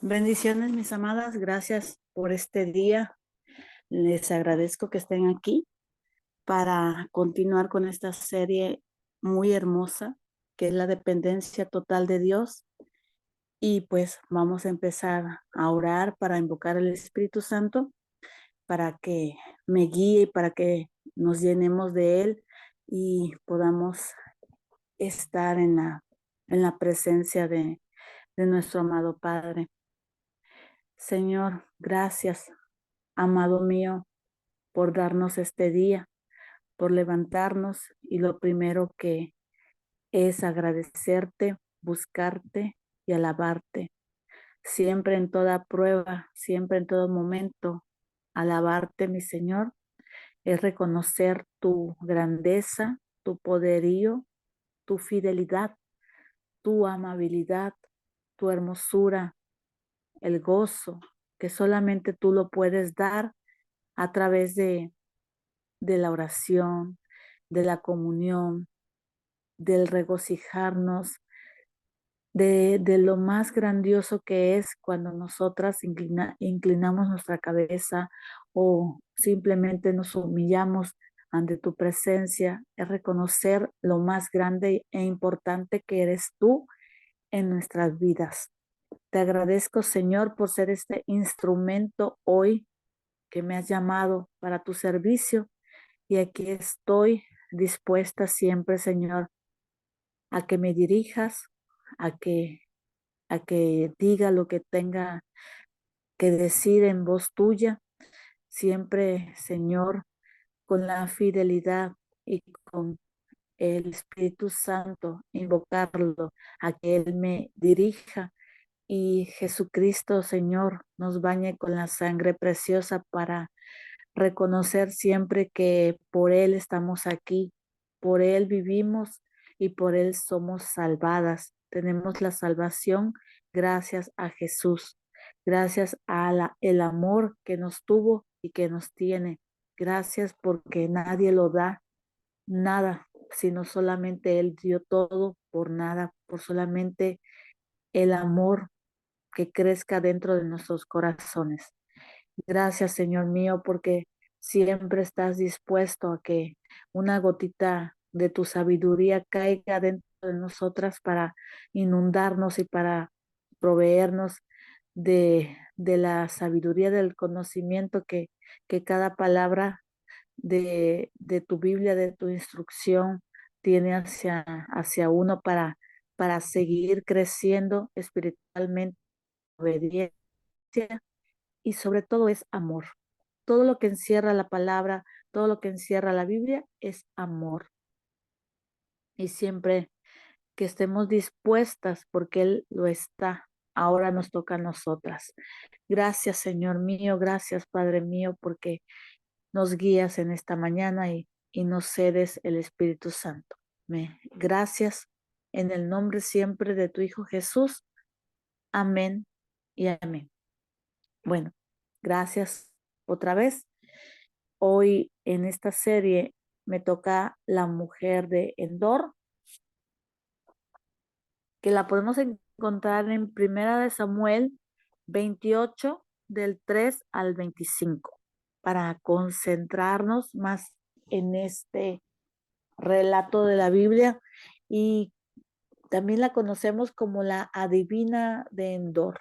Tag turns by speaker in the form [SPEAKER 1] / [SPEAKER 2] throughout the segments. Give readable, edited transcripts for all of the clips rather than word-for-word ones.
[SPEAKER 1] Bendiciones, mis amadas. Gracias por este día. Les agradezco que estén aquí para continuar con esta serie muy hermosa, que es la dependencia total de Dios. Y pues vamos a empezar a orar para invocar el Espíritu Santo, para que me guíe, para que nos llenemos de Él y podamos estar en la presencia de nuestro amado Padre. Señor, gracias, amado mío, por darnos este día, por levantarnos y lo primero que es agradecerte, buscarte y alabarte. Siempre en toda prueba, siempre en todo momento, alabarte, mi Señor, es reconocer tu grandeza, tu poderío, tu fidelidad, tu amabilidad, tu hermosura, el gozo que solamente tú lo puedes dar a través de la oración, de la comunión, del regocijarnos, de lo más grandioso que es cuando nosotras inclinamos nuestra cabeza o simplemente nos humillamos ante tu presencia, es reconocer lo más grande e importante que eres tú en nuestras vidas. Te agradezco, Señor, por ser este instrumento hoy que me has llamado para tu servicio. Y aquí estoy dispuesta siempre, Señor, a que me dirijas, a que, a que diga lo que tenga que decir en voz tuya. Siempre, Señor, con la fidelidad y con el Espíritu Santo, invocarlo, a que Él me dirija. Y Jesucristo, Señor, nos bañe con la sangre preciosa para reconocer siempre que por Él estamos aquí, por Él vivimos y por Él somos salvadas. Tenemos la salvación gracias a Jesús, gracias a el amor que nos tuvo y que nos tiene. Gracias porque nadie lo da, nada, sino solamente Él dio todo por nada, por solamente el amor que crezca dentro de nuestros corazones. Gracias, Señor mío, porque siempre estás dispuesto a que una gotita de tu sabiduría caiga dentro de nosotras para inundarnos y para proveernos de la sabiduría del conocimiento que cada palabra de tu Biblia, de tu instrucción, tiene hacia uno para seguir creciendo espiritualmente, obediencia y sobre todo es amor. Todo lo que encierra la palabra, todo lo que encierra la Biblia es amor. Y siempre que estemos dispuestas, porque Él lo está, ahora nos toca a nosotras. Gracias, Señor mío, gracias, Padre mío, porque nos guías en esta mañana y nos cedes el Espíritu Santo. Gracias en el nombre siempre de tu Hijo Jesús. Amén y amén. Bueno, gracias otra vez. Hoy en esta serie me toca la mujer de Endor, que la podemos encontrar en Primera de Samuel 28 del 3 al 25, para concentrarnos más en este relato de la Biblia y también la conocemos como la adivina de Endor.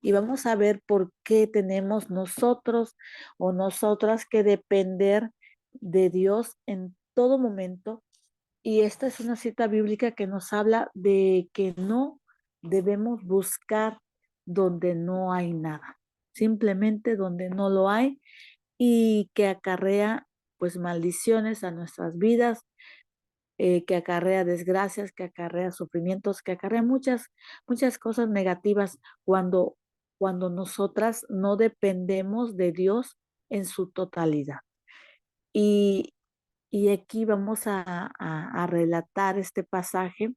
[SPEAKER 1] Y vamos a ver por qué tenemos nosotros o nosotras que depender de Dios en todo momento. Y esta es una cita bíblica que nos habla de que no debemos buscar donde no hay nada, simplemente donde no lo hay y que acarrea pues maldiciones a nuestras vidas, que acarrea desgracias, que acarrea sufrimientos, que acarrea muchas cosas negativas cuando nosotras no dependemos de Dios en su totalidad. Y, y aquí vamos a relatar este pasaje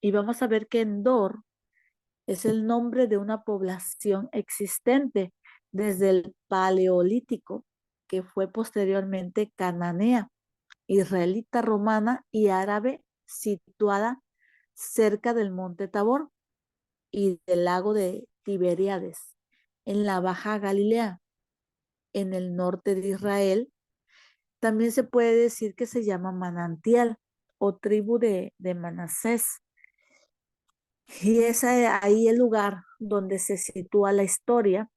[SPEAKER 1] y vamos a ver que Endor es el nombre de una población existente desde el Paleolítico, que fue posteriormente cananea, israelita, romana y árabe, situada cerca del monte Tabor y del lago Tiberíades, en la Baja Galilea, en el norte de Israel. También se puede decir que se llama manantial o tribu de Manasés. Y es ahí el lugar donde se sitúa la historia,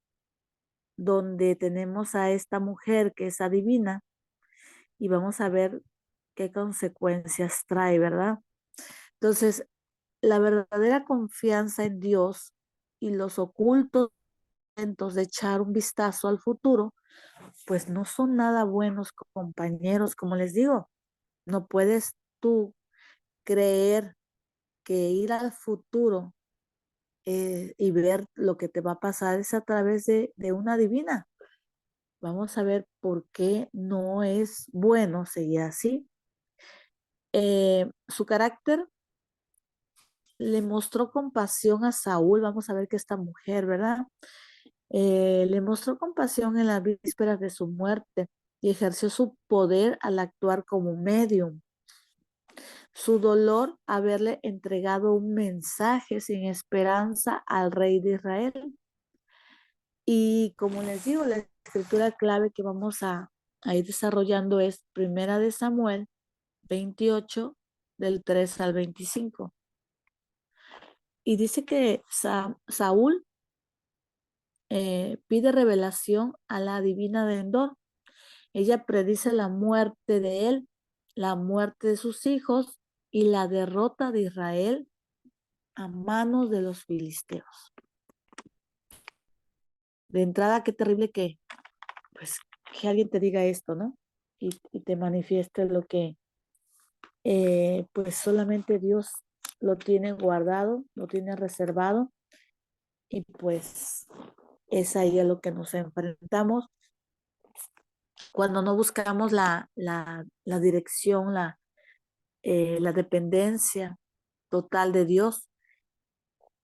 [SPEAKER 1] donde tenemos a esta mujer que es adivina y vamos a ver qué consecuencias trae, ¿verdad? Entonces, la verdadera confianza en Dios y los ocultos intentos de echar un vistazo al futuro, pues no son nada buenos compañeros, como les digo. No puedes tú creer que ir al futuro y ver lo que te va a pasar es a través de una divina. Vamos a ver por qué no es bueno seguir así. Su carácter le mostró compasión a Saúl. Vamos a ver que esta mujer, ¿verdad? Le mostró compasión en las vísperas de su muerte y ejerció su poder al actuar como medium. Su dolor haberle entregado un mensaje sin esperanza al rey de Israel. Y como les digo, la escritura clave que vamos a ir desarrollando es Primera de Samuel 28, del 3 al 25. Y dice que Saúl pide revelación a la divina de Endor. Ella predice la muerte de él, la muerte de sus hijos y la derrota de Israel a manos de los filisteos. De entrada, qué terrible pues, que alguien te diga esto, ¿no? Y te manifieste lo que pues solamente Dios lo tiene guardado, lo tiene reservado y pues es ahí a lo que nos enfrentamos cuando no buscamos la dirección, la dependencia total de Dios.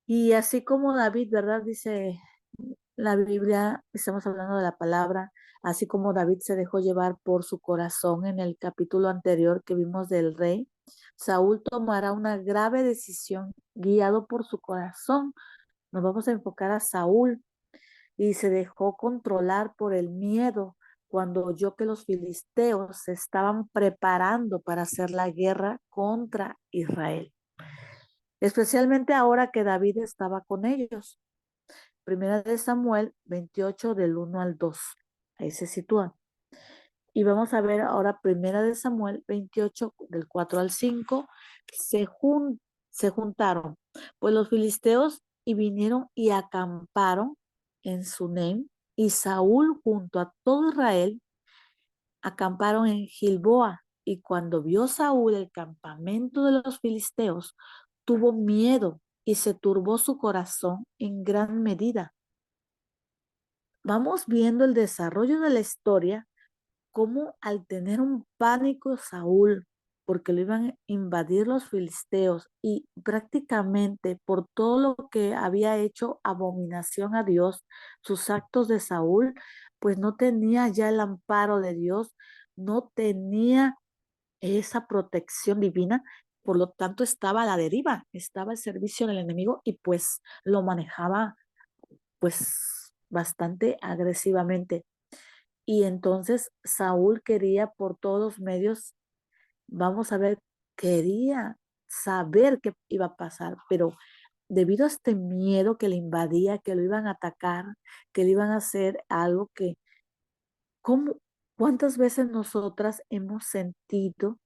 [SPEAKER 1] Y así como David, ¿verdad? Dice la Biblia, estamos hablando de la palabra, así como David se dejó llevar por su corazón en el capítulo anterior que vimos del rey, Saúl tomará una grave decisión guiado por su corazón. Nos vamos a enfocar a Saúl y se dejó controlar por el miedo cuando oyó que los filisteos se estaban preparando para hacer la guerra contra Israel, especialmente ahora que David estaba con ellos. Primera de Samuel 28 del 1 al 2. Ahí se sitúa. Y vamos a ver ahora Primera de Samuel 28 del 4 al 5. Se juntaron pues los filisteos y vinieron y acamparon en Sunem, y Saúl junto a todo Israel acamparon en Gilboa. Y cuando vio Saúl el campamento de los filisteos, tuvo miedo y se turbó su corazón en gran medida. Vamos viendo el desarrollo de la historia, cómo al tener un pánico Saúl, porque lo iban a invadir los filisteos y prácticamente por todo lo que había hecho abominación a Dios, sus actos de Saúl, pues no tenía ya el amparo de Dios, no tenía esa protección divina, por lo tanto estaba a la deriva, estaba al servicio del enemigo y pues lo manejaba pues bastante agresivamente. Y entonces Saúl quería por todos medios, vamos a ver, quería saber qué iba a pasar, pero debido a este miedo que le invadía, que lo iban a atacar, que le iban a hacer algo que, ¿cómo, cuántas veces nosotras hemos sentido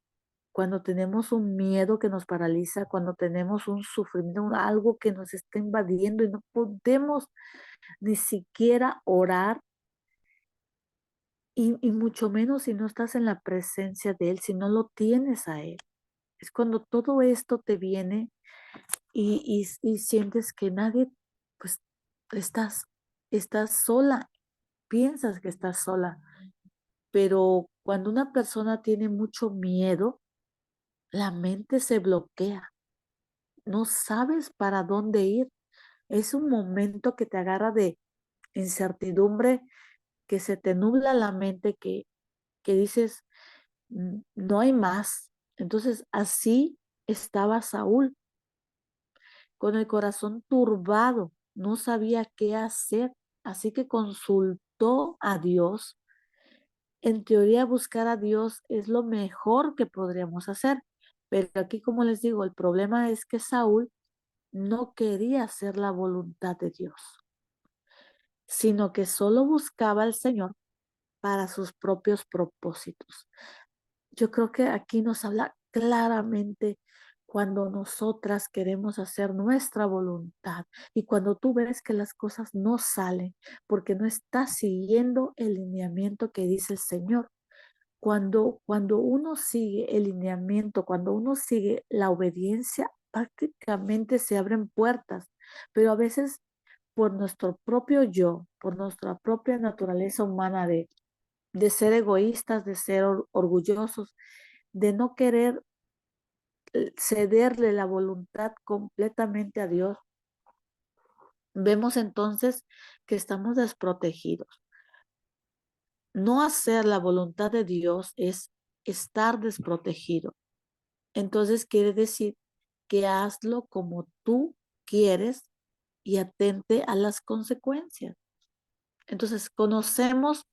[SPEAKER 1] cuando tenemos un miedo que nos paraliza, cuando tenemos un sufrimiento, algo que nos está invadiendo y no podemos ni siquiera orar y mucho menos si no estás en la presencia de Él, si no lo tienes a Él? Es cuando todo esto te viene y sientes que nadie, pues estás sola, piensas que estás sola, pero cuando una persona tiene mucho miedo, la mente se bloquea, no sabes para dónde ir. Es un momento que te agarra de incertidumbre, que se te nubla la mente, que dices, no hay más. Entonces así estaba Saúl, con el corazón turbado. no sabía qué hacer, así que consultó a Dios. En teoría, buscar a Dios es lo mejor que podríamos hacer, pero aquí, como les digo, el problema es que Saúl no quería hacer la voluntad de Dios, sino que solo buscaba al Señor para sus propios propósitos. Yo creo que aquí nos habla claramente cuando nosotras queremos hacer nuestra voluntad y cuando tú ves que las cosas no salen porque no estás siguiendo el lineamiento que dice el Señor. Cuando uno sigue el lineamiento, cuando uno sigue la obediencia, prácticamente se abren puertas, pero a veces por nuestro propio yo, por nuestra propia naturaleza humana de ser egoístas, de ser orgullosos, de no querer cederle la voluntad completamente a Dios, vemos entonces que estamos desprotegidos. No hacer la voluntad de Dios es estar desprotegido. Entonces quiere decir que hazlo como tú quieres y atente a las consecuencias. Entonces conocemos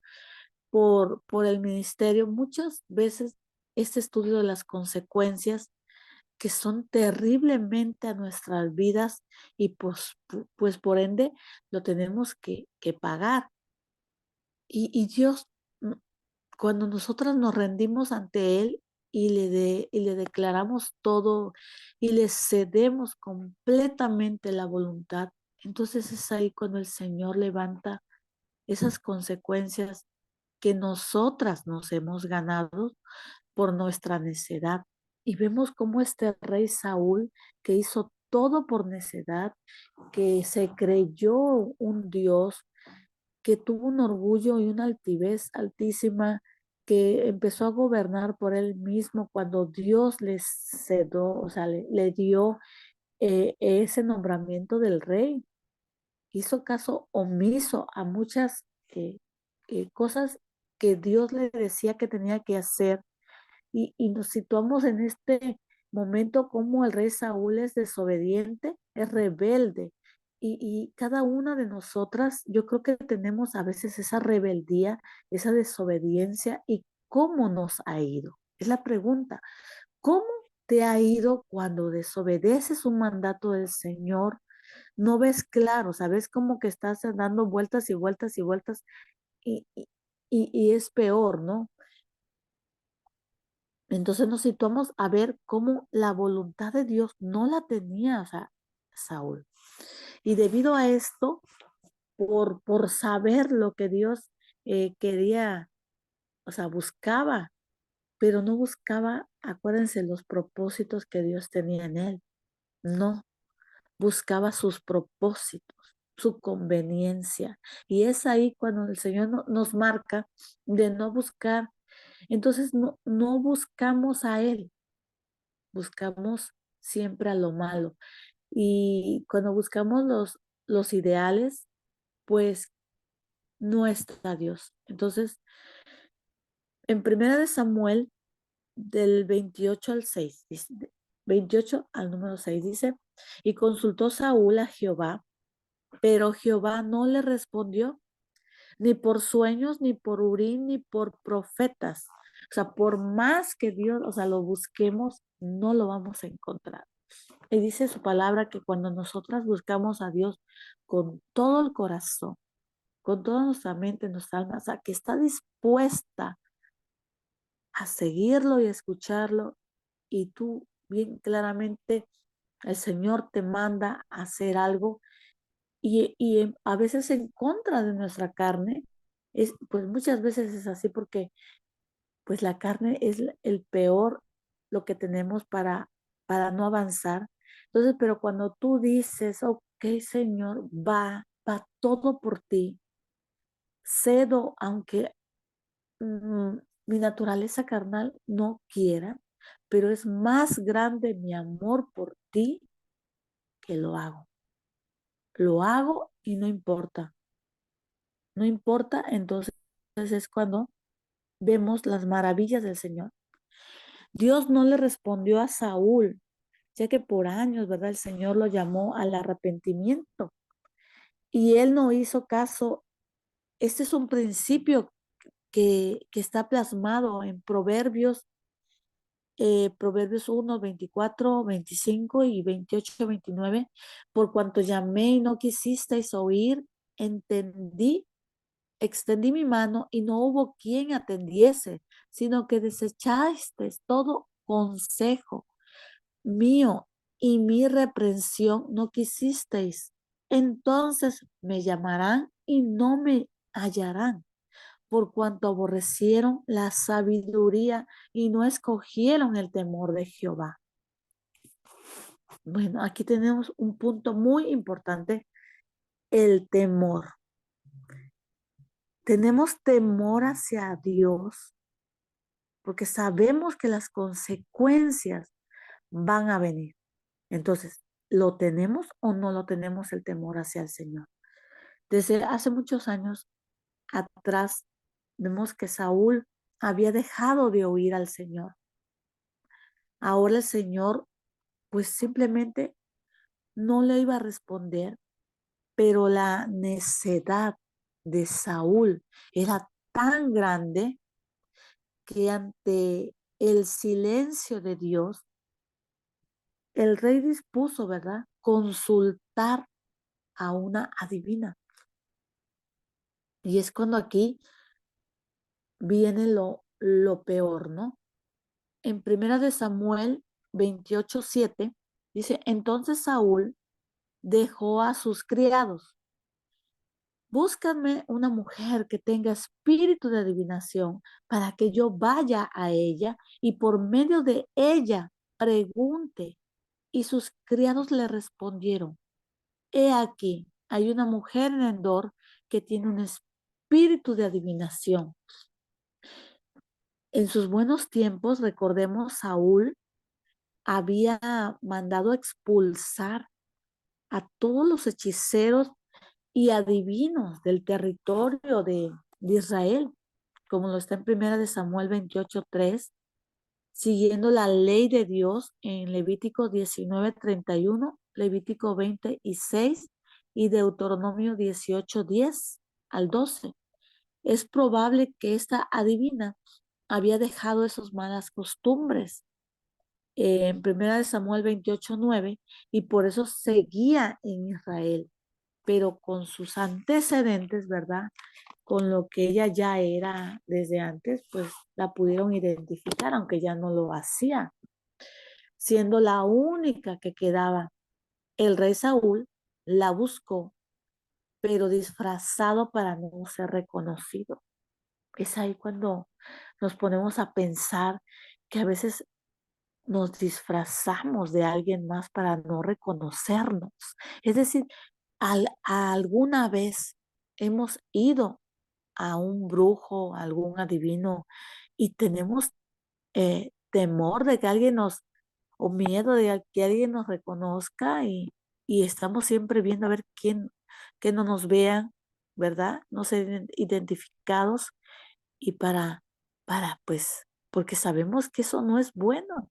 [SPEAKER 1] por el ministerio muchas veces este estudio de las consecuencias que son terriblemente a nuestras vidas y pues por ende lo tenemos que pagar. Y Dios, cuando nosotras nos rendimos ante Él y le declaramos todo y le cedemos completamente la voluntad, entonces es ahí cuando el Señor levanta esas consecuencias que nosotras nos hemos ganado por nuestra necedad. Y vemos cómo este rey Saúl, que hizo todo por necedad, que se creyó un Dios, que tuvo un orgullo y una altivez altísima, que empezó a gobernar por él mismo cuando Dios le cedió, o sea, le dio ese nombramiento del rey. Hizo caso omiso a muchas cosas que Dios le decía que tenía que hacer y nos situamos en este momento como el rey Saúl es desobediente, es rebelde. Y cada una de nosotras, yo creo que tenemos a veces esa rebeldía, esa desobediencia y cómo nos ha ido. Es la pregunta, ¿cómo te ha ido cuando desobedeces un mandato del Señor? No ves claro, sabes como que estás dando vueltas y vueltas y vueltas y, y, y es peor, ¿no? Entonces nos situamos a ver cómo la voluntad de Dios no la tenía, o sea, Saúl. Y debido a esto, por saber lo que Dios quería, o sea, buscaba, pero no buscaba, acuérdense, los propósitos que Dios tenía en él. No, buscaba sus propósitos, su conveniencia. Y es ahí cuando el Señor nos marca de no buscar. Entonces no buscamos a Él, buscamos siempre a lo malo. Y cuando buscamos los ideales, pues no está Dios. Entonces, en primera de Samuel, del 28 al 6, 28 al número 6 dice, y consultó Saúl a Jehová, pero Jehová no le respondió, ni por sueños, ni por Urim, ni por profetas. O sea, por más que Dios, o sea, lo busquemos, no lo vamos a encontrar. Y dice su palabra que cuando nosotras buscamos a Dios con todo el corazón, con toda nuestra mente, nuestra alma, o sea, que está dispuesta a seguirlo y a escucharlo, y tú bien claramente el Señor te manda a hacer algo y a veces en contra de nuestra carne, pues muchas veces es así porque pues la carne es el peor, lo que tenemos para no avanzar. Entonces, pero cuando tú dices, ok, Señor, va todo por ti, cedo, aunque mm, mi naturaleza carnal no quiera, pero es más grande mi amor por ti que lo hago. Lo hago y no importa. No importa, entonces es cuando vemos las maravillas del Señor. Dios no le respondió a Saúl, ya que por años, ¿verdad? El Señor lo llamó al arrepentimiento. y él no hizo caso. Este es un principio que está plasmado en Proverbios 1, 24, 25 y 28, 29. Por cuanto llamé y no quisisteis oír, entendí, extendí mi mano y no hubo quien atendiese, sino que desechasteis todo consejo mío y mi reprensión no quisisteis. Entonces me llamarán y no me hallarán, por cuanto aborrecieron la sabiduría y no escogieron el temor de Jehová. Bueno, aquí tenemos un punto muy importante, el temor. Tenemos temor hacia Dios porque sabemos que las consecuencias van a venir. Entonces, ¿lo tenemos o no lo tenemos el temor hacia el Señor? Desde hace muchos años atrás, vemos que Saúl había dejado de oír al Señor. Ahora el Señor, pues simplemente no le iba a responder, pero la necedad de Saúl era tan grande que ante el silencio de Dios, el rey dispuso, ¿verdad?, consultar a una adivina. Y es cuando aquí viene lo peor, ¿no? En Primera de Samuel 28:7 dice, entonces Saúl dejó a sus criados. Búscame una mujer que tenga espíritu de adivinación para que yo vaya a ella y por medio de ella pregunte. Y sus criados le respondieron, he aquí, hay una mujer en Endor que tiene un espíritu de adivinación. En sus buenos tiempos, recordemos, Saúl había mandado expulsar a todos los hechiceros y adivinos del territorio de Israel, como lo está en Primera de Samuel 28:3, siguiendo la ley de Dios en Levítico 19:31, Levítico 20:6 y Deuteronomio 18:10 al 12. Es probable que esta adivina había dejado esas malas costumbres en Primera de Samuel 28:9 y por eso seguía en Israel, pero con sus antecedentes, ¿verdad? Con lo que ella ya era desde antes, pues la pudieron identificar, aunque ya no lo hacía, siendo la única que quedaba. El rey Saúl la buscó, pero disfrazado para no ser reconocido. Es ahí cuando nos ponemos a pensar que a veces nos disfrazamos de alguien más para no reconocernos. Es decir, alguna vez hemos ido a un brujo, a algún adivino y tenemos temor de que alguien o miedo de que alguien nos reconozca y estamos siempre viendo a ver quién, que no nos vean, ¿verdad? No ser identificados y pues, porque sabemos que eso no es bueno,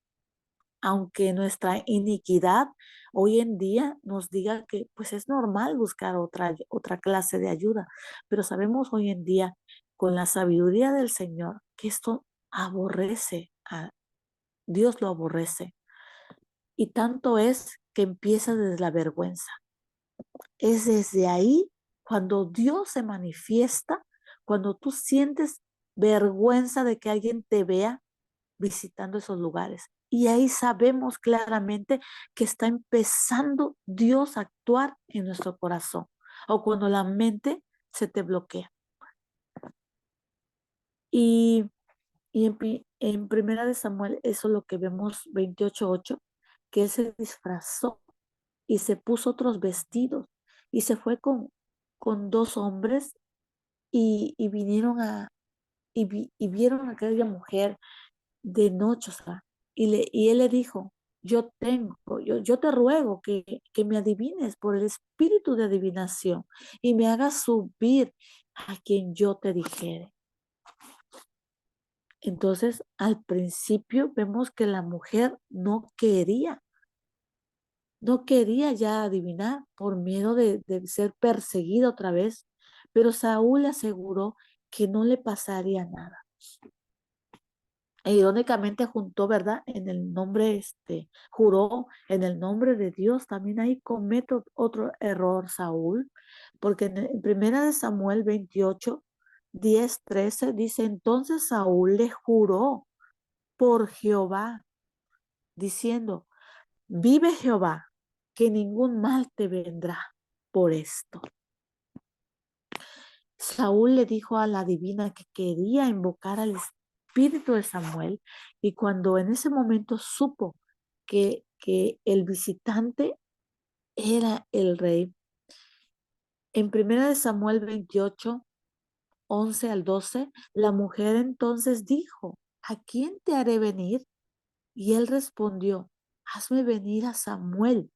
[SPEAKER 1] aunque nuestra iniquidad hoy en día nos diga que pues es normal buscar otra clase de ayuda, pero sabemos hoy en día con la sabiduría del Señor que esto aborrece, a Dios lo aborrece. Y tanto es que empieza desde la vergüenza. Es desde ahí cuando Dios se manifiesta, cuando tú sientes vergüenza de que alguien te vea visitando esos lugares. Y ahí sabemos claramente que está empezando Dios a actuar en nuestro corazón. O cuando la mente se te bloquea. Y, en Primera de Samuel, eso es lo que vemos 28:8, que él se disfrazó y se puso otros vestidos y se fue con dos hombres y vinieron y vieron a aquella mujer de noche, o sea, y él le dijo, yo te ruego que me adivines por el espíritu de adivinación y me hagas subir a quien yo te dijere. Entonces, al principio vemos que la mujer no quería, no quería ya adivinar por miedo de ser perseguido otra vez, pero Saúl le aseguró que no le pasaría nada. E irónicamente juntó, ¿verdad? En el nombre, juró en el nombre de Dios. También ahí comete otro error Saúl, porque en primera de Samuel 28, 10, 13 dice, entonces Saúl le juró por Jehová, diciendo, vive Jehová, que ningún mal te vendrá por esto. Saúl le dijo a la divina que quería invocar al espíritu de Samuel, y cuando en ese momento supo que el visitante era el rey, en primera de Samuel 28, 11 al 12, la mujer entonces dijo, ¿a quién te haré venir? Y él respondió, hazme venir a Samuel.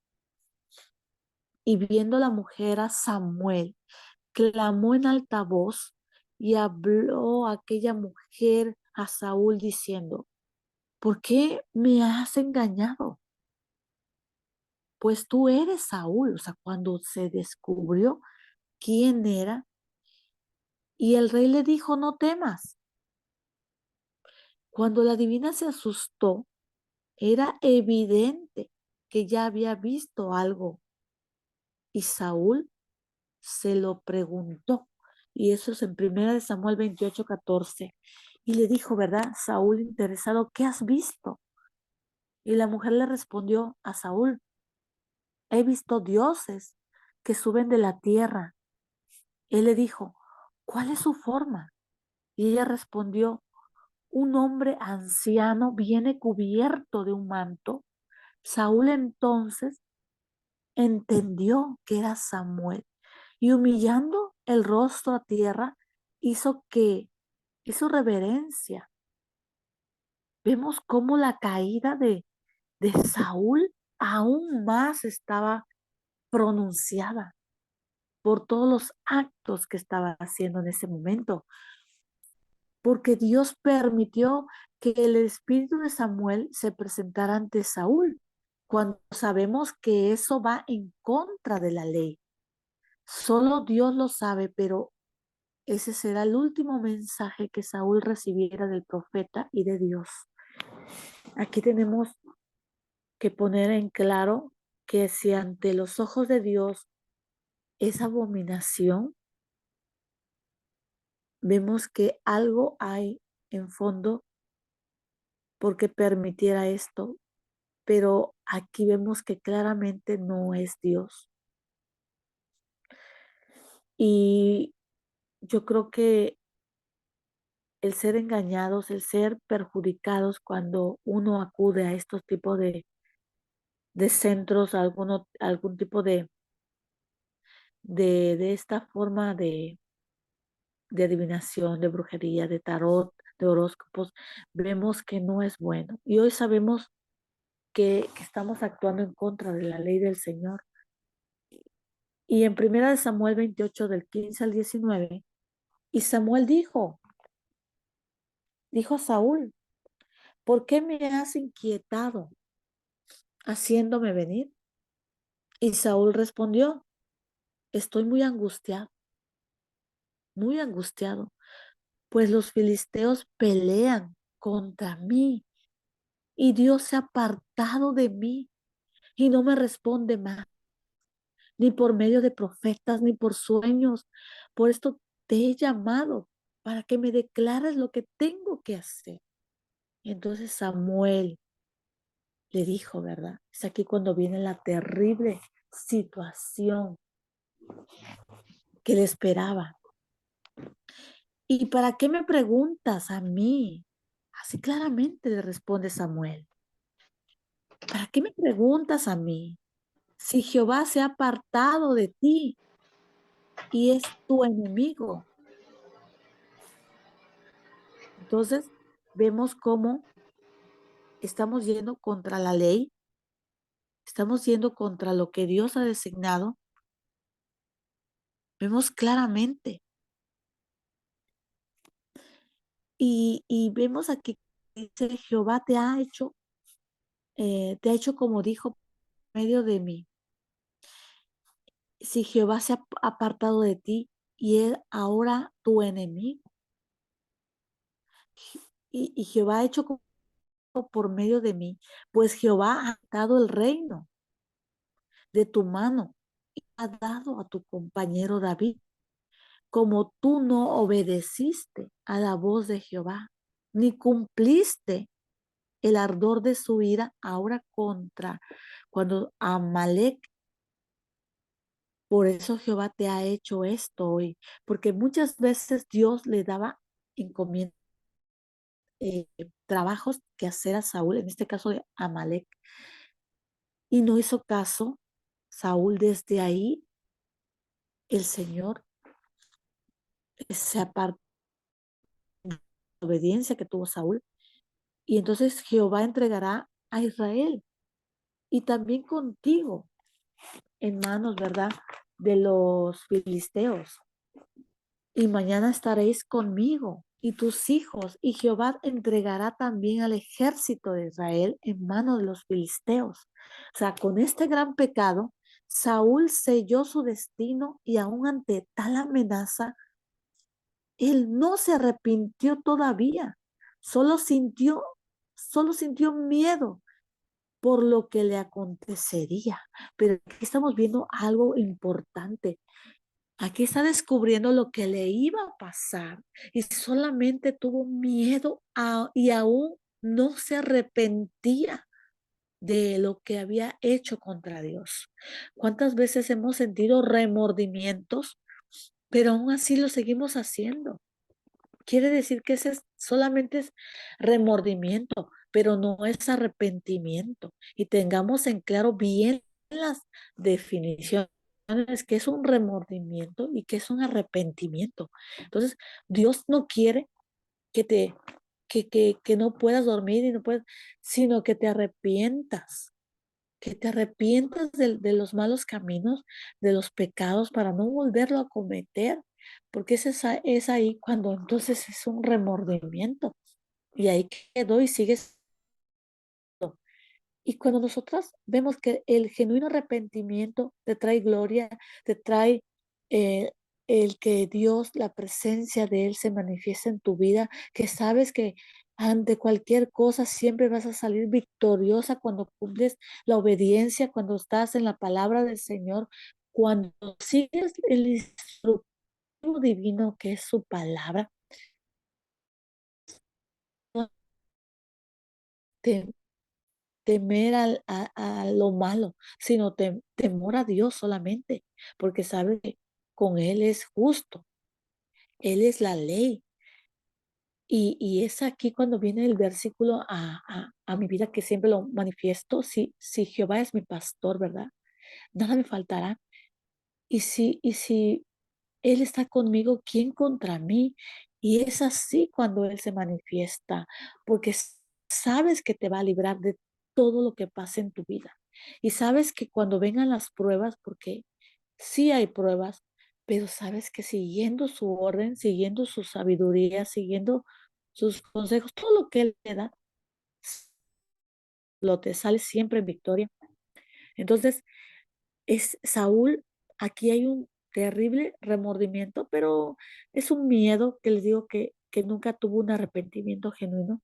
[SPEAKER 1] Y viendo la mujer a Samuel, clamó en alta voz y habló aquella mujer a Saúl diciendo, ¿por qué me has engañado? Pues tú eres Saúl. O sea, cuando se descubrió quién era, y el rey le dijo, no temas. Cuando la divina se asustó, era evidente que ya había visto algo, y Saúl se lo preguntó. Y eso es en primera de Samuel 28, 14. Y le dijo, ¿verdad? Saúl interesado, ¿qué has visto? Y la mujer le respondió a Saúl, he visto dioses que suben de la tierra. Él le dijo, ¿cuál es su forma? Y ella respondió, un hombre anciano viene cubierto de un manto. Saúl entonces entendió que era Samuel y humillando el rostro a tierra, hizo reverencia. Vemos cómo la caída de Saúl aún más estaba pronunciada por todos los actos que estaba haciendo en ese momento, porque Dios permitió que el espíritu de Samuel se presentara ante Saúl, cuando sabemos que eso va en contra de la ley. Solo Dios lo sabe, pero ese será el último mensaje que Saúl recibiera del profeta y de Dios. Aquí tenemos que poner en claro que si ante los ojos de Dios es abominación, vemos que algo hay en fondo porque permitiera esto, pero aquí vemos que claramente no es Dios. Y yo creo que el ser engañados, el ser perjudicados cuando uno acude a estos tipos de centros, algún tipo de esta forma de adivinación, de brujería, de tarot, de horóscopos, vemos que no es bueno. Y hoy sabemos que estamos actuando en contra de la ley del Señor. Y en primera de Samuel 28, del 15 al 19, y Samuel dijo a Saúl, ¿por qué me has inquietado haciéndome venir? Y Saúl respondió, estoy muy angustiado, pues los filisteos pelean contra mí y Dios se ha apartado de mí y no me responde más, ni por medio de profetas, ni por sueños. Por esto te he llamado para que me declares lo que tengo que hacer. Entonces Samuel le dijo, ¿verdad? Es aquí cuando viene la terrible situación que le esperaba. ¿Y para qué me preguntas a mí? Así claramente le responde Samuel. ¿Para qué me preguntas a mí? Si Jehová se ha apartado de ti y es tu enemigo. Entonces, vemos cómo estamos yendo contra la ley, estamos yendo contra lo que Dios ha designado. Vemos claramente y vemos aquí que dice Jehová te ha hecho como dijo medio de mí. Si Jehová se ha apartado de ti y es ahora tu enemigo, y Jehová ha hecho por medio de mí, pues Jehová ha dado el reino de tu mano y ha dado a tu compañero David, como tú no obedeciste a la voz de Jehová, ni cumpliste el ardor de su ira ahora contra cuando Amalek. Por eso Jehová te ha hecho esto hoy, porque muchas veces Dios le daba encomiendas, trabajos que hacer a Saúl, en este caso de Amalek, y no hizo caso Saúl. Desde ahí el Señor se apartó de la obediencia que tuvo Saúl, y entonces Jehová entregará a Israel y también contigo en manos, ¿verdad?, de los filisteos. Y mañana estaréis conmigo y tus hijos, y Jehová entregará también al ejército de Israel en manos de los filisteos. O sea, con este gran pecado, Saúl selló su destino y aún ante tal amenaza, él no se arrepintió todavía, solo sintió, solo sintió miedo por lo que le acontecería. Pero aquí estamos viendo algo importante. Aquí está descubriendo lo que le iba a pasar y solamente tuvo miedo y aún no se arrepentía de lo que había hecho contra Dios. ¿Cuántas veces hemos sentido remordimientos, pero aún así lo seguimos haciendo? Quiere decir que solamente es remordimiento, pero no es arrepentimiento. Y tengamos en claro bien las definiciones, que es un remordimiento y que es un arrepentimiento. Entonces, Dios no quiere que que no puedas dormir y no puedas, sino que te arrepientas de los malos caminos, de los pecados, para no volverlo a cometer, porque es ahí cuando entonces es un remordimiento y ahí quedó y sigues. Y cuando nosotras vemos que el genuino arrepentimiento te trae gloria, te trae eh, el que Dios, la presencia de Él se manifiesta en tu vida, que sabes que ante cualquier cosa siempre vas a salir victoriosa cuando cumples la obediencia, cuando estás en la palabra del Señor, cuando sigues el instructivo divino que es su palabra. No te- temer a lo malo, sino temor a Dios solamente, porque sabe que con Él es justo, Él es la ley. Y es aquí cuando viene el versículo a mi vida, que siempre lo manifiesto: si Jehová es mi pastor, ¿verdad? Nada me faltará. Y si Él está conmigo, ¿quién contra mí? Y es así cuando Él se manifiesta, porque sabes que te va a librar de todo lo que pase en tu vida. Y sabes que cuando vengan las pruebas, porque sí hay pruebas, pero sabes que siguiendo su orden, siguiendo su sabiduría, siguiendo sus consejos, todo lo que Él te da, lo te sale siempre en victoria. Entonces, es Saúl, aquí hay un terrible remordimiento, pero es un miedo que les digo que nunca tuvo un arrepentimiento genuino.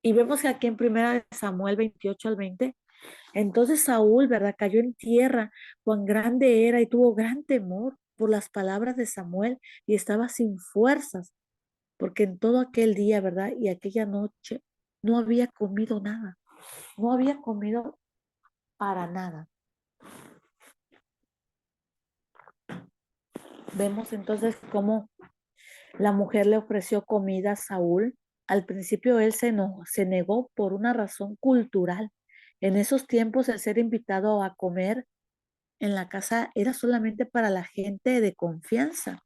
[SPEAKER 1] Y vemos que aquí en primera de Samuel 28 al 20, entonces Saúl, ¿verdad?, cayó en tierra, cuán grande era, y tuvo gran temor por las palabras de Samuel, y estaba sin fuerzas, porque en todo aquel día, ¿verdad?, y aquella noche no había comido nada, no había comido para nada. Vemos entonces cómo la mujer le ofreció comida a Saúl. Al principio él se negó por una razón cultural. En esos tiempos el ser invitado a comer en la casa era solamente para la gente de confianza,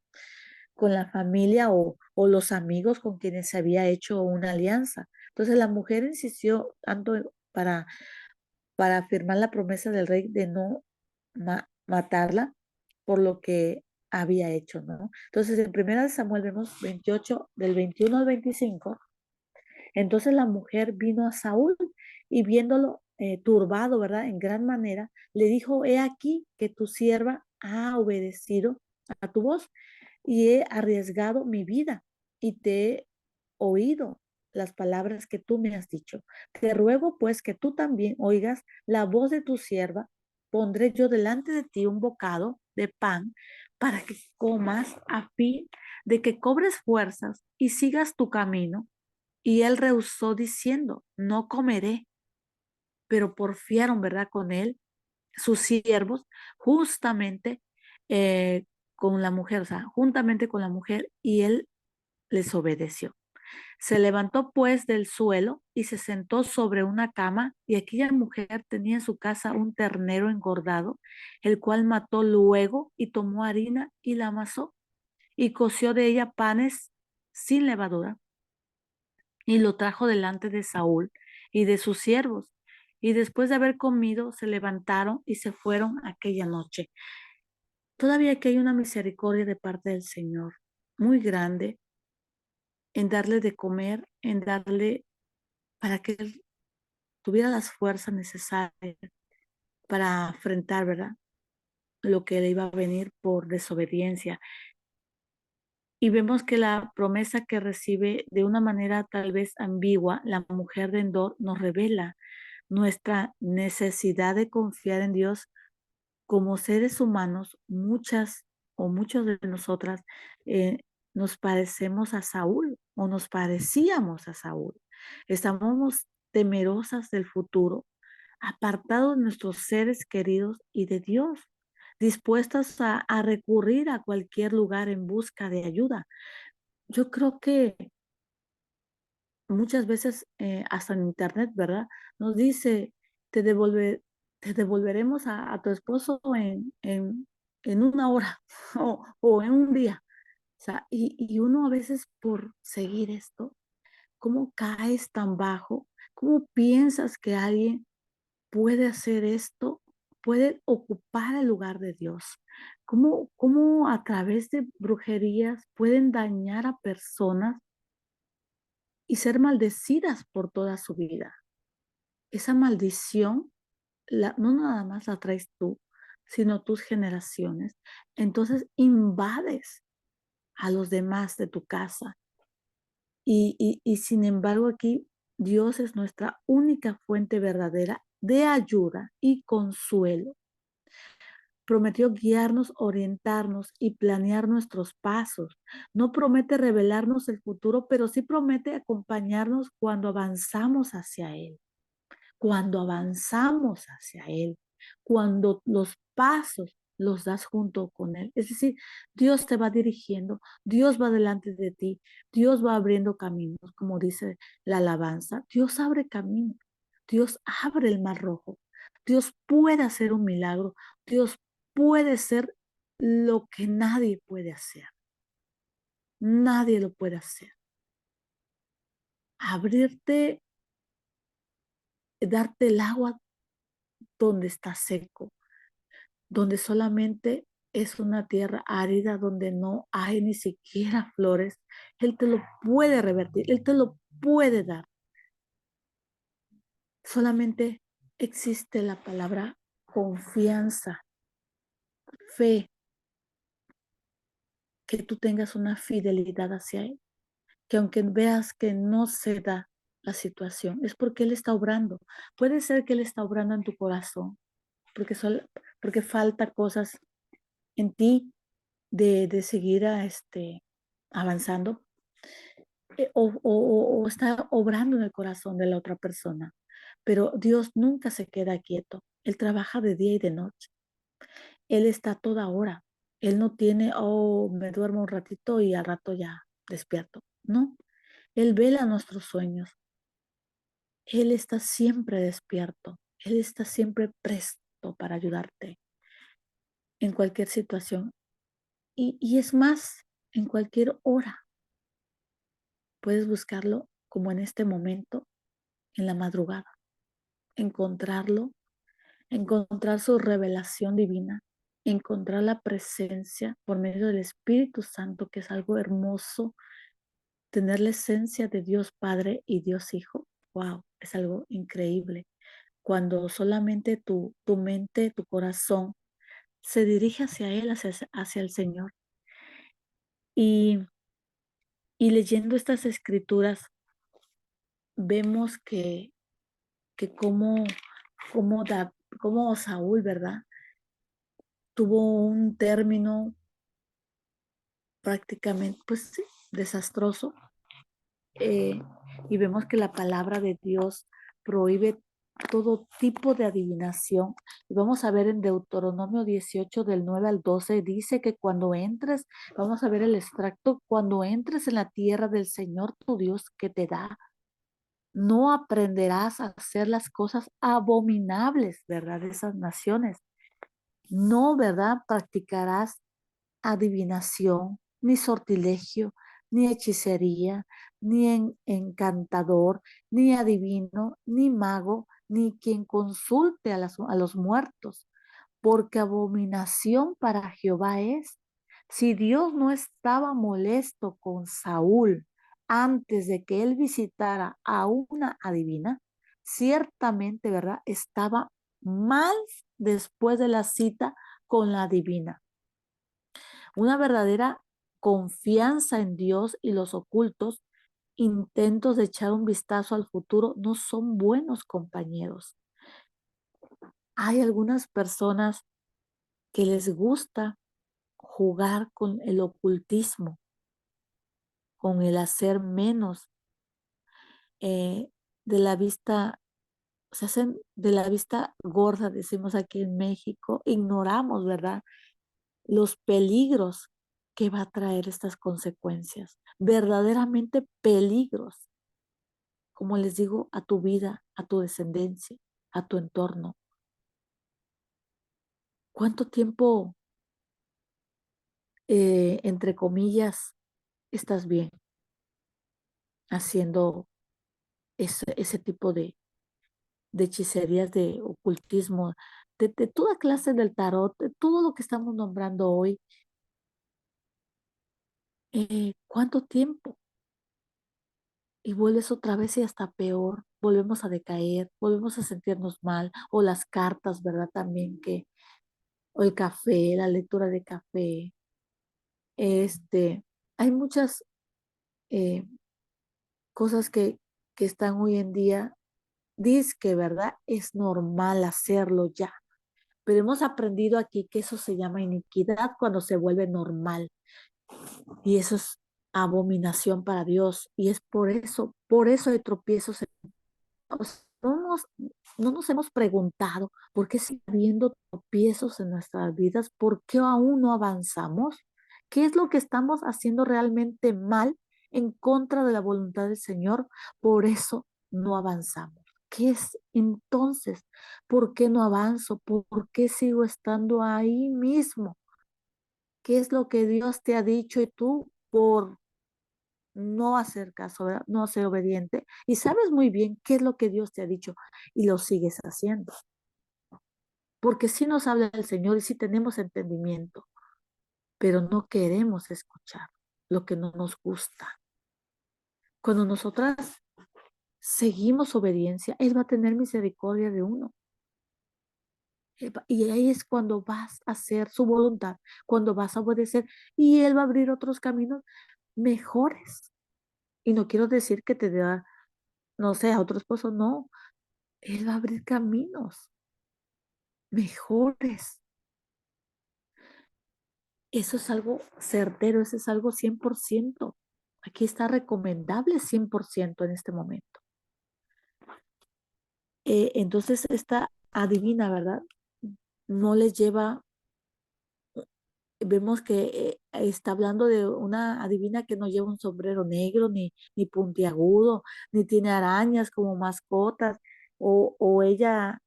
[SPEAKER 1] con la familia o los amigos con quienes se había hecho una alianza. Entonces la mujer insistió tanto para afirmar la promesa del rey de no matarla por lo que había hecho, ¿no? Entonces, en primera de Samuel vemos 28, del 21 al 25. Entonces la mujer vino a Saúl y viéndolo turbado, ¿verdad? En gran manera, le dijo, he aquí que tu sierva ha obedecido a tu voz y he arriesgado mi vida y te he oído las palabras que tú me has dicho. Te ruego pues que tú también oigas la voz de tu sierva. Pondré yo delante de ti un bocado de pan para que comas a fin de que cobres fuerzas y sigas tu camino. Y él rehusó diciendo, no comeré, pero porfiaron, ¿verdad? Con él, sus siervos, justamente eh, con la mujer, o sea, juntamente con la mujer, y él les obedeció. Se levantó pues del suelo y se sentó sobre una cama, y aquella mujer tenía en su casa un ternero engordado, el cual mató luego y tomó harina y la amasó y coció de ella panes sin levadura y lo trajo delante de Saúl y de sus siervos. Y después de haber comido, se levantaron y se fueron aquella noche. Todavía aquí hay una misericordia de parte del Señor muy grande en darle de comer, en darle para que él tuviera las fuerzas necesarias para enfrentar, ¿verdad? Lo que le iba a venir por desobediencia. Y vemos que la promesa que recibe de una manera tal vez ambigua, la mujer de Endor nos revela nuestra necesidad de confiar en Dios como seres humanos. Muchas o muchos de nosotras nos parecemos a Saúl o nos parecíamos a Saúl. Estamos temerosas del futuro, apartados de nuestros seres queridos y de Dios, dispuestas a recurrir a cualquier lugar en busca de ayuda. Yo creo que muchas veces, hasta en internet, ¿verdad? Nos dice, te, devolve, te devolveremos a tu esposo en una hora o en un día. O sea, y uno a veces por seguir esto, ¿cómo caes tan bajo? ¿Cómo piensas que alguien puede hacer esto? Puede ocupar el lugar de Dios. ¿Cómo a través de brujerías pueden dañar a personas y ser maldecidas por toda su vida? Esa maldición no nada más la traes tú, sino tus generaciones. Entonces invades a los demás de tu casa. Y sin embargo aquí Dios es nuestra única fuente verdadera de ayuda y consuelo. Prometió guiarnos, orientarnos y planear nuestros pasos. No promete revelarnos el futuro, pero sí promete acompañarnos cuando avanzamos hacia Él. Cuando avanzamos hacia Él, cuando los pasos los das junto con Él. Es decir, Dios te va dirigiendo, Dios va delante de ti, Dios va abriendo caminos, como dice la alabanza. Dios abre caminos, Dios abre el mar rojo, Dios puede hacer un milagro, Dios puede ser lo que nadie puede hacer. Nadie lo puede hacer. Abrirte, darte el agua donde está seco, donde solamente es una tierra árida, donde no hay ni siquiera flores. Él te lo puede revertir, Él te lo puede dar. Solamente existe la palabra confianza, fe, que tú tengas una fidelidad hacia Él, que aunque veas que no se da la situación, es porque Él está obrando. Puede ser que Él está obrando en tu corazón, porque falta cosas en ti de seguir avanzando, o está obrando en el corazón de la otra persona. Pero Dios nunca se queda quieto. Él trabaja de día y de noche. Él está a toda hora. Él no tiene, oh, me duermo un ratito y al rato ya despierto. No, Él vela nuestros sueños. Él está siempre despierto. Él está siempre presto para ayudarte en cualquier situación. Y es más, en cualquier hora. Puedes buscarlo como en este momento, en la madrugada, encontrarlo, encontrar su revelación divina, encontrar la presencia por medio del Espíritu Santo, que es algo hermoso, tener la esencia de Dios Padre y Dios Hijo. Wow, es algo increíble. cuando solamente tu mente, tu corazón se dirige hacia Él, hacia el Señor. Y, y leyendo estas escrituras, vemos que como, como Saúl, ¿verdad? Tuvo un término prácticamente, pues sí, desastroso. eh, y vemos que la palabra de Dios prohíbe todo tipo de adivinación. Y vamos a ver en Deuteronomio 18 del 9 al 12, dice que cuando entres, vamos a ver el extracto, cuando entres en la tierra del Señor tu Dios que te da, no aprenderás a hacer las cosas abominables, ¿verdad? De esas naciones. No, ¿verdad? Practicarás adivinación, ni sortilegio, ni hechicería, ni encantador, ni adivino, ni mago, ni quien consulte a los muertos, porque abominación para Jehová es. Si Dios no estaba molesto con Saúl antes de que él visitara a una adivina, ciertamente, ¿verdad? Estaba mal después de la cita con la adivina. Una verdadera confianza en Dios y los ocultos intentos de echar un vistazo al futuro no son buenos compañeros. Hay algunas personas que les gusta jugar con el ocultismo, con el hacer menos de la vista, se hacen de la vista gorda, decimos aquí en México, ignoramos, ¿verdad? Los peligros que va a traer estas consecuencias, verdaderamente peligros, como les digo, a tu vida, a tu descendencia, a tu entorno. ¿Cuánto tiempo, entre comillas, estás bien haciendo ese tipo de hechicerías, de ocultismo, de toda clase del tarot, de todo lo que estamos nombrando hoy? ¿Cuánto tiempo? Y vuelves otra vez y hasta peor, volvemos a decaer, volvemos a sentirnos mal, o las cartas, ¿verdad? También o el café, la lectura de café, hay muchas eh, cosas que están hoy en día, dice que, ¿verdad? Es normal hacerlo ya, pero hemos aprendido aquí que eso se llama iniquidad cuando se vuelve normal, y eso es abominación para Dios, y es por eso hay tropiezos. O sea, no nos hemos preguntado por qué sigue habiendo tropiezos en nuestras vidas, por qué aún no avanzamos, qué es lo que estamos haciendo realmente mal en contra de la voluntad del Señor, por eso no avanzamos. ¿Qué es entonces? ¿Por qué no avanzo? ¿Por qué sigo estando ahí mismo? ¿Qué es lo que Dios te ha dicho y tú por no hacer caso, ¿verdad? No ser obediente? Y sabes muy bien qué es lo que Dios te ha dicho y lo sigues haciendo. Porque sí nos habla el Señor y sí tenemos entendimiento, pero no queremos escuchar lo que no nos gusta. Cuando nosotras seguimos obediencia, Él va a tener misericordia de uno. Y ahí es cuando vas a hacer su voluntad, cuando vas a obedecer, y Él va a abrir otros caminos mejores. Y no quiero decir que te dé, no sé, a otro esposo, no. Él va a abrir caminos mejores. Eso es algo certero, eso es algo 100%. Aquí está recomendable 100% en este momento. Entonces, esta adivina, ¿verdad? No les lleva, vemos que está hablando de una adivina que no lleva un sombrero negro, ni puntiagudo, ni tiene arañas como mascotas, o ella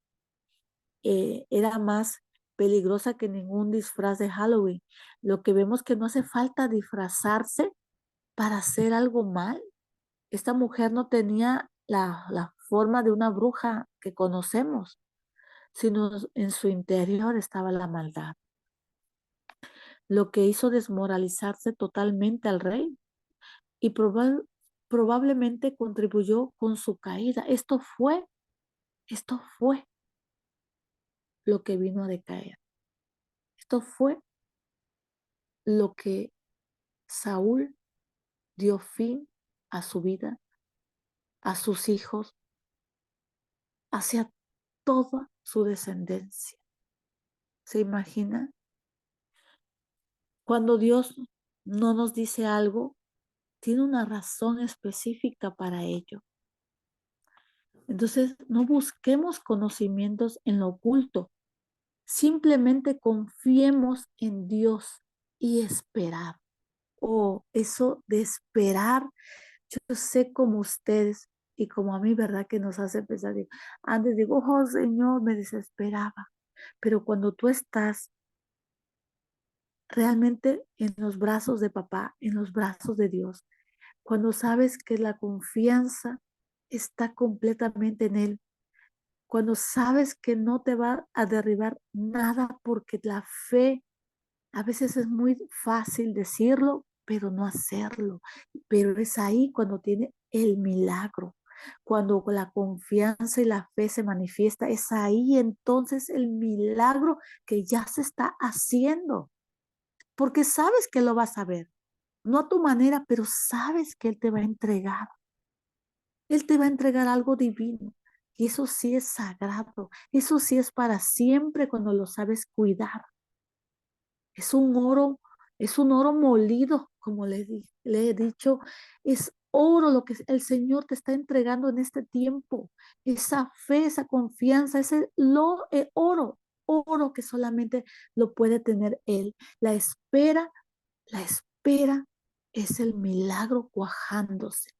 [SPEAKER 1] era más peligrosa que ningún disfraz de Halloween. Lo que vemos que no hace falta disfrazarse para hacer algo mal. Esta mujer no tenía la forma de una bruja que conocemos, sino en su interior estaba la maldad, lo que hizo desmoralizarse totalmente al rey y probablemente contribuyó con su caída. Esto fue lo que vino a decaer. Esto fue lo que Saúl dio fin a su vida, a sus hijos, hacia toda su descendencia. ¿Se imagina? Cuando Dios no nos dice algo, tiene una razón específica para ello. Entonces, no busquemos conocimientos en lo oculto. Simplemente confiemos en Dios y esperar. Oh, eso de esperar, yo sé como ustedes y como a mí, ¿verdad? Que nos hace pensar, antes digo, oh Señor, me desesperaba. Pero cuando tú estás realmente en los brazos de papá, en los brazos de Dios, cuando sabes que la confianza está completamente en Él, cuando sabes que no te va a derribar nada porque la fe, a veces es muy fácil decirlo, pero no hacerlo. Pero es ahí cuando tiene el milagro. Cuando la confianza y la fe se manifiesta, es ahí entonces el milagro que ya se está haciendo. Porque sabes que lo vas a ver. No a tu manera, pero sabes que Él te va a entregar. Él te va a entregar algo divino. Y eso sí es sagrado. Eso sí es para siempre cuando lo sabes cuidar. Es un oro, es un oro molido, como le he dicho. Es oro lo que el Señor te está entregando en este tiempo. Esa fe, esa confianza, oro, oro que solamente lo puede tener Él. La espera es el milagro cuajándose.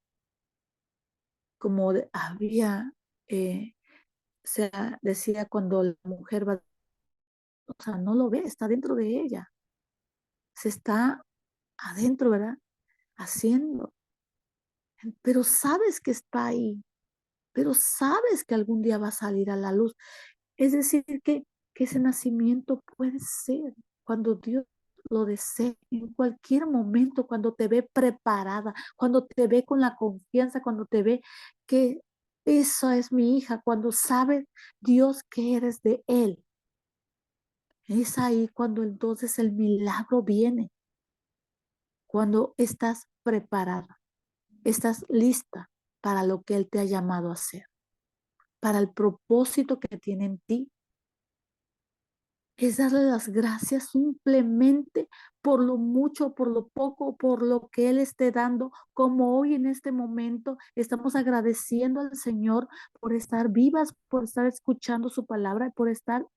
[SPEAKER 1] Como había, o sea, decía cuando la mujer va, o sea, no lo ve, está dentro de ella, se está adentro, ¿verdad? Haciendo, pero sabes que está ahí, pero sabes que algún día va a salir a la luz. Es decir, que ese nacimiento puede ser cuando Dios lo desee, en cualquier momento, cuando te ve preparada, cuando te ve con la confianza, cuando te ve que esa es mi hija, cuando sabe Dios que eres de Él. Es ahí cuando entonces el milagro viene, cuando estás preparada, estás lista para lo que Él te ha llamado a hacer, para el propósito que tiene en ti. Es darle las gracias simplemente por lo mucho, por lo poco, por lo que Él esté dando, como hoy en este momento estamos agradeciendo al Señor por estar vivas, por estar escuchando su palabra, por estar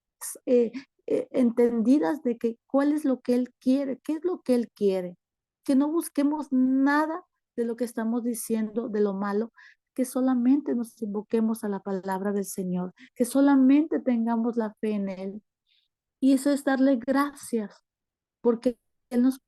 [SPEAKER 1] eh, entendidas de que cuál es lo que Él quiere, qué es lo que Él quiere, que no busquemos nada de lo que estamos diciendo, de lo malo, que solamente nos invoquemos a la palabra del Señor, que solamente tengamos la fe en Él. Y eso es darle gracias, porque Él nos,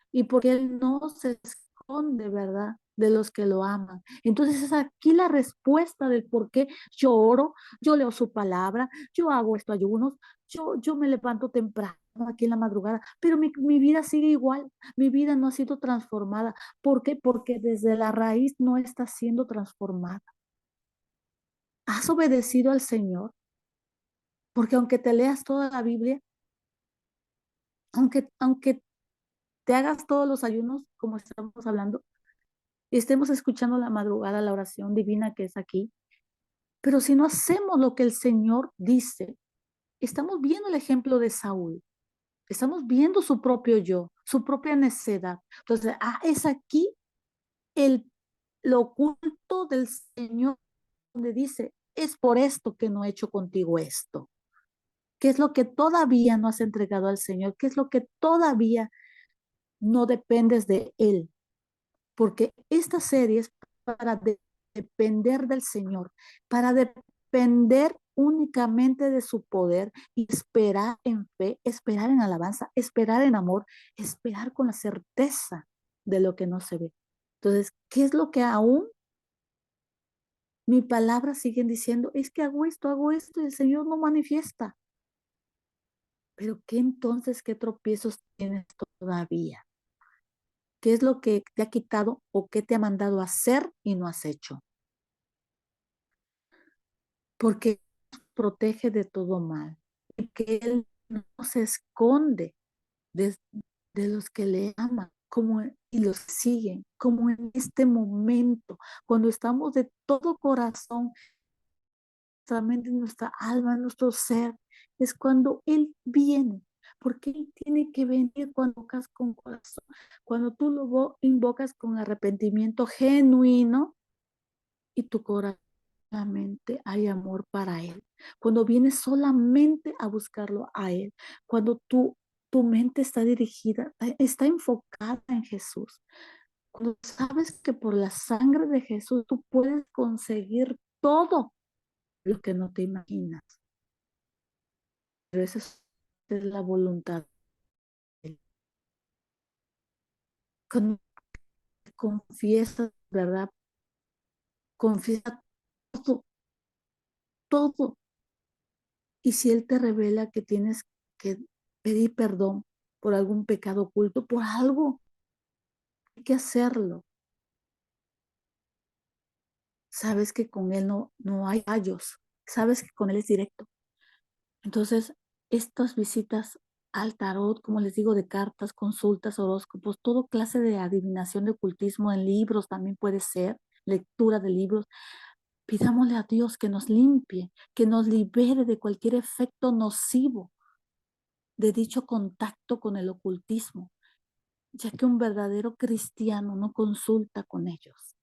[SPEAKER 1] y porque Él no se esconde, ¿verdad? De los que lo aman. Entonces es aquí la respuesta del por qué yo oro, yo leo su palabra, yo hago estos ayunos, yo me levanto temprano aquí en la madrugada, pero mi vida sigue igual, mi vida no ha sido transformada. ¿Por qué? Porque desde la raíz no está siendo transformada. ¿Has obedecido al Señor? Porque aunque te leas toda la Biblia, aunque te hagas todos los ayunos, como estamos hablando, y estemos escuchando la madrugada, la oración divina que es aquí, pero si no hacemos lo que el Señor dice, estamos viendo el ejemplo de Saúl, estamos viendo su propio yo, su propia necedad. Entonces, es aquí el, lo oculto del Señor donde dice, es por esto que no he hecho contigo esto. ¿Qué es lo que todavía no has entregado al Señor? ¿Qué es lo que todavía no dependes de Él? Porque esta serie es para depender del Señor, para depender únicamente de su poder y esperar en fe, esperar en alabanza, esperar en amor, esperar con la certeza de lo que no se ve. Entonces, ¿qué es lo que aún mi palabra siguen diciendo? Es que hago esto y el Señor no manifiesta. Pero ¿qué entonces, qué tropiezos tienes todavía? ¿Qué es lo que te ha quitado o qué te ha mandado a hacer y no has hecho? Porque protege de todo mal y que Él no se esconde de, de los que le aman y los siguen, como en este momento, cuando estamos de todo corazón, nuestra mente, nuestra alma, nuestro ser, es cuando Él viene, porque Él tiene que venir cuando invocas con corazón, cuando tú lo invocas con arrepentimiento genuino y tu corazón solamente hay amor para Él. Cuando vienes solamente a buscarlo a Él, cuando tu mente está dirigida, está enfocada en Jesús, cuando sabes que por la sangre de Jesús tú puedes conseguir todo lo que no te imaginas. Pero esa es la voluntad de Él. Cuando confiesas, ¿verdad? Confiesa todo, todo. Y si Él te revela que tienes que pedir perdón por algún pecado oculto, por algo, hay que hacerlo. Sabes que con Él no hay fallos. Sabes que con Él es directo. Entonces, estas visitas al tarot, como les digo, de cartas, consultas, horóscopos, todo clase de adivinación, de ocultismo en libros también puede ser, lectura de libros. Pidámosle a Dios que nos limpie, que nos libere de cualquier efecto nocivo de dicho contacto con el ocultismo, ya que un verdadero cristiano no consulta con ellos.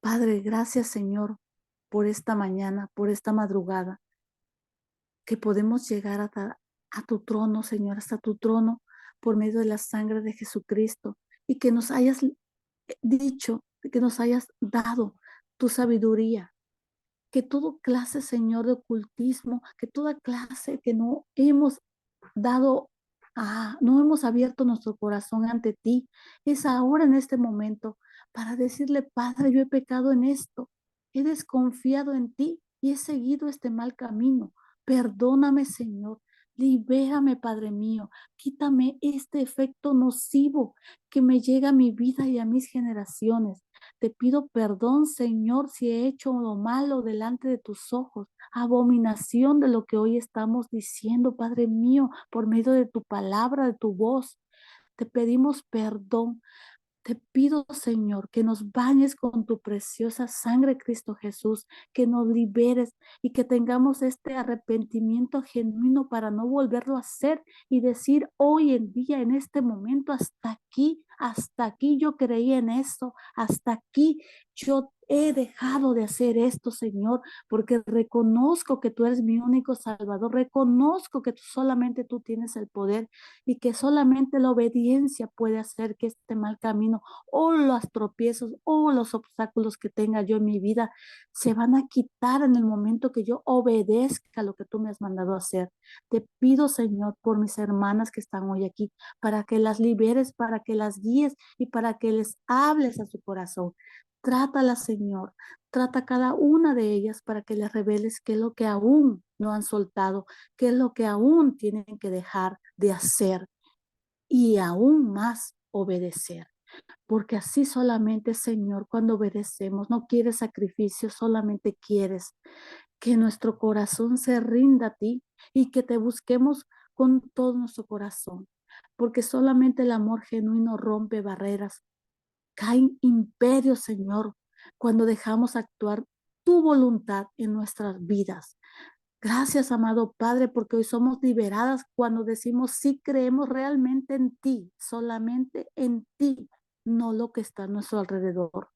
[SPEAKER 1] Padre, gracias Señor por esta mañana, por esta madrugada, que podemos llegar a tu trono, Señor, hasta tu trono por medio de la sangre de Jesucristo y que nos hayas dicho, que nos hayas dado tu sabiduría, que toda clase, Señor, de ocultismo, que toda clase que no hemos dado, no hemos abierto nuestro corazón ante ti, es ahora en este momento para decirle, Padre, yo he pecado en esto, he desconfiado en ti y he seguido este mal camino. Perdóname, Señor. Libérame, Padre mío. Quítame este efecto nocivo que me llega a mi vida y a mis generaciones. Te pido perdón, Señor, si he hecho lo malo delante de tus ojos, abominación de lo que hoy estamos diciendo, Padre mío, por medio de tu palabra, de tu voz. Te pedimos perdón. Te pido, Señor, que nos bañes con tu preciosa sangre, Cristo Jesús, que nos liberes y que tengamos este arrepentimiento genuino para no volverlo a hacer y decir hoy en día, en este momento, hasta aquí yo creí en esto, hasta aquí yo he dejado de hacer esto, Señor, porque reconozco que tú eres mi único Salvador, reconozco que solamente tú tienes el poder y que solamente la obediencia puede hacer que este mal camino o los tropiezos o los obstáculos que tenga yo en mi vida se van a quitar en el momento que yo obedezca lo que tú me has mandado a hacer. Te pido, Señor, por mis hermanas que están hoy aquí, para que las liberes, para que las guíes y para que les hables a su corazón. Trátala, Señor. Trata cada una de ellas para que les reveles qué es lo que aún no han soltado, qué es lo que aún tienen que dejar de hacer y aún más obedecer. Porque así solamente, Señor, cuando obedecemos, no quieres sacrificio, solamente quieres que nuestro corazón se rinda a ti y que te busquemos con todo nuestro corazón. Porque solamente el amor genuino rompe barreras. Caen imperios, Señor, cuando dejamos actuar tu voluntad en nuestras vidas. Gracias, amado Padre, porque hoy somos liberadas cuando decimos sí creemos realmente en ti, solamente en ti, no lo que está a nuestro alrededor.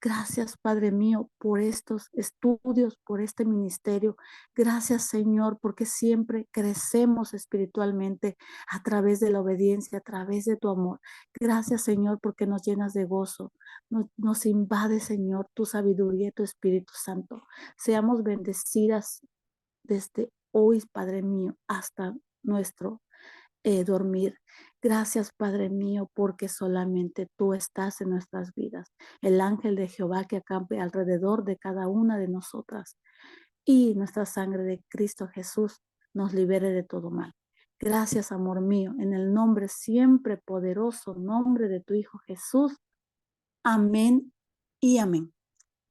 [SPEAKER 1] Gracias, Padre mío, por estos estudios, por este ministerio. Gracias, Señor, porque siempre crecemos espiritualmente a través de la obediencia, a través de tu amor. Gracias, Señor, porque nos llenas de gozo. Nos invade, Señor, tu sabiduría y tu Espíritu Santo. Seamos bendecidas desde hoy, Padre mío, hasta nuestro dormir. Gracias, Padre mío, porque solamente tú estás en nuestras vidas. El ángel de Jehová que acampe alrededor de cada una de nosotras y nuestra sangre de Cristo Jesús nos libere de todo mal. Gracias, amor mío, en el nombre siempre poderoso, nombre de tu Hijo Jesús. Amén y amén.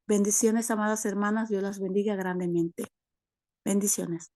[SPEAKER 1] Bendiciones, amadas hermanas. Dios las bendiga grandemente. Bendiciones.